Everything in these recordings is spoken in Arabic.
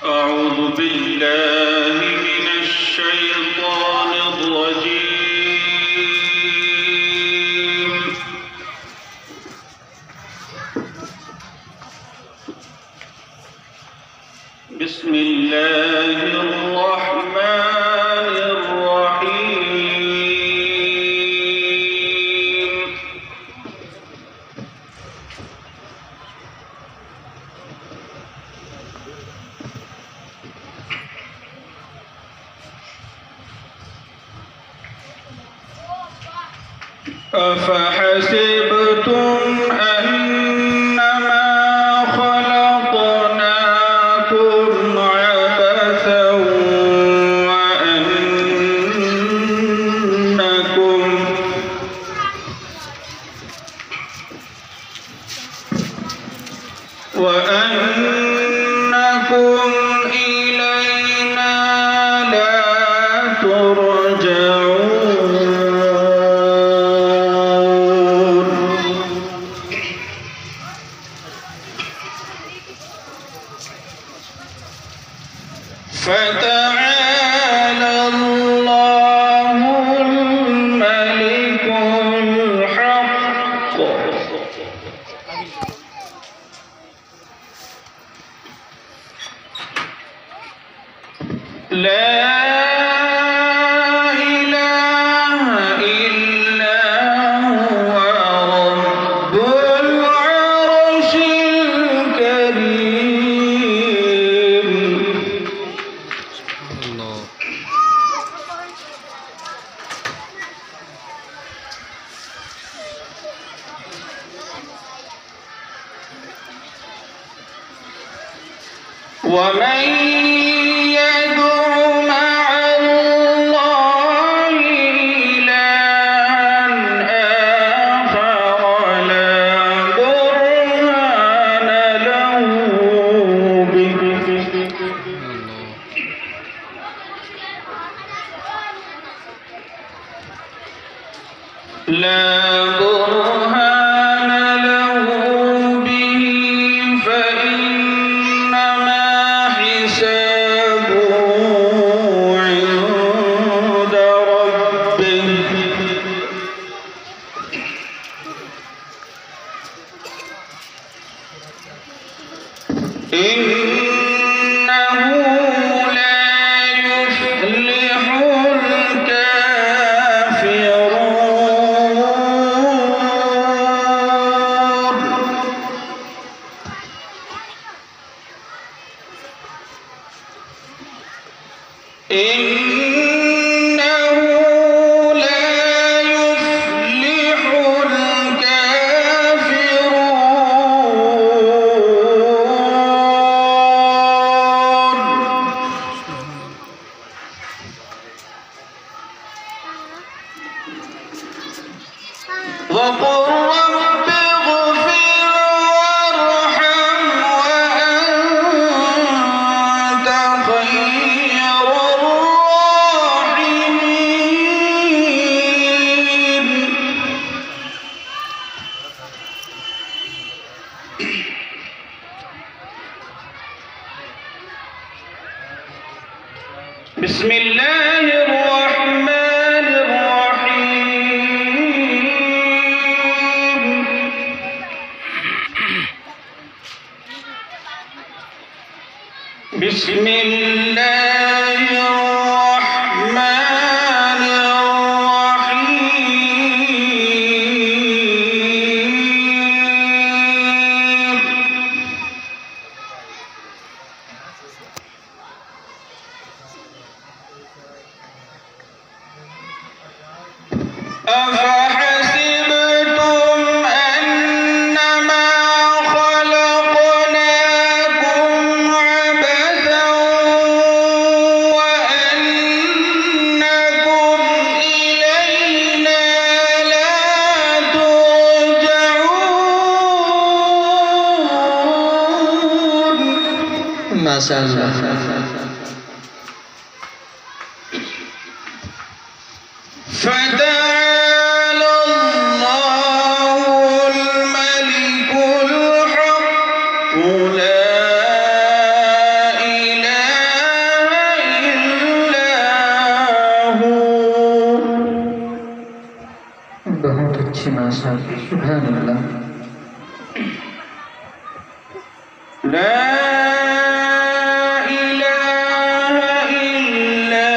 أعوذ بالله من الشيطان الرجيم. بسم الله الرحمن الرحيم. أفحسبتم أنما خلقناكم عبثا وأنكم إلينا لا ترجعون. فتعالى الله الملك الحق لا إله إلا هو رب العرش الكريم. الله. ومن يدع مع الله إلها آخر لا برهان له به فإنما حسابه عند ربه إنه لا يفلح الكافرون. إنه لا يفلح الكافرون. وقل رب اغفر وارحم وأنت خير الراحمين. بسم الله الرحمن الرحيم. بسم الله الرحمن الرحيم. أفحسبتم أنما خلقناكم عبثا وأنكم إلينا لا ترجعون. ما شاء الله. فتعالى masyaallah, subhanallah. La ilaha illa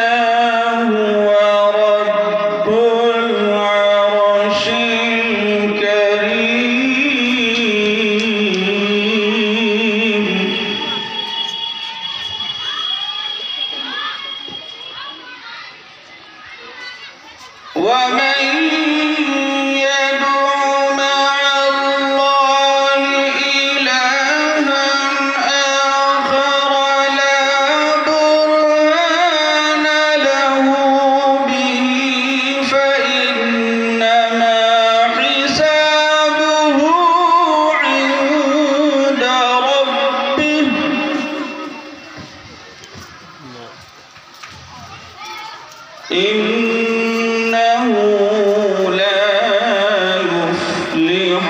huwa rabbul arsyil karim. Wa man إنه لا يفلح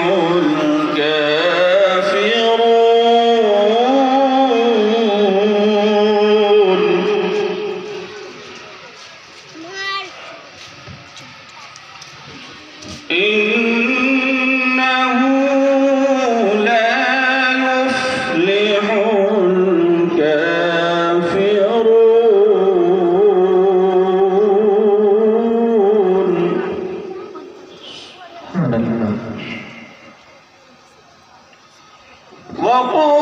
الكافرون. إنه لا يفلح وقل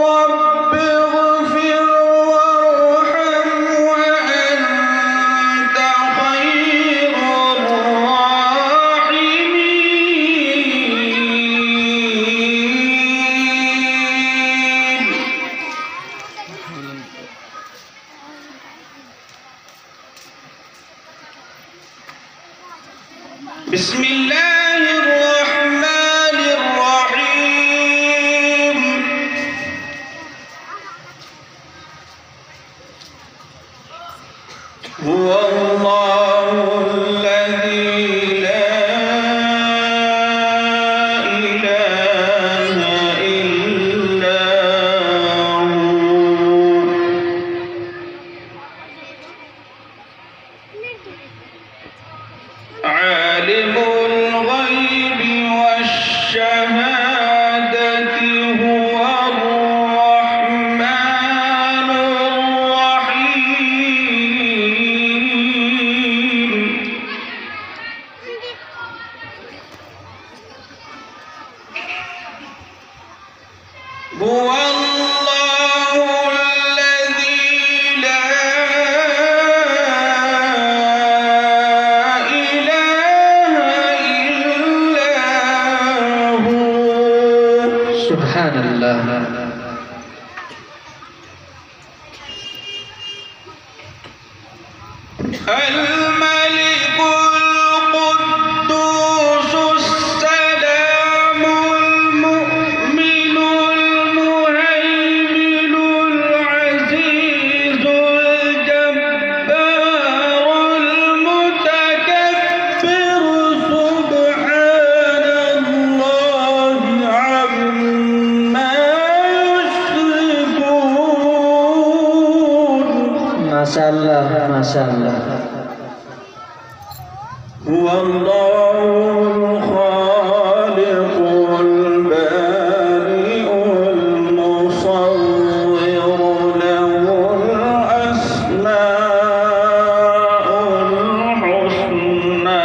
رب اغفر وارحم وأنت خير الراحمين. بسم الله الرحمن الرحيم. هو الله الذي لا إله إلا هو عالم الغيب والشهادة هو الرحمن الرحيم. هو الله الذي لا Subhanallah. Al-Malik al-Quddus as-Salam al-Mu'min al-Muhaymin al-Aziz al-Jabbar al-Mutakabbir. Subhanallah amma masyaallah, masyaallah. Huwallahul khaliqul bari'ul musawwir lahul asma'ul husna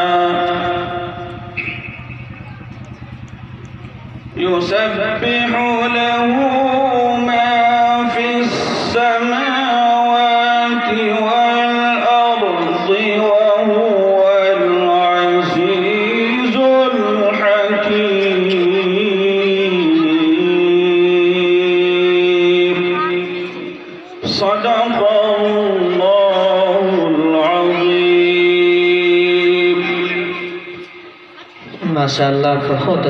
yusabbihu lahu ma fis samawati wal ardi wa huwal azizul hakim. Sadaqallahul azim. Masyaallah, बहुत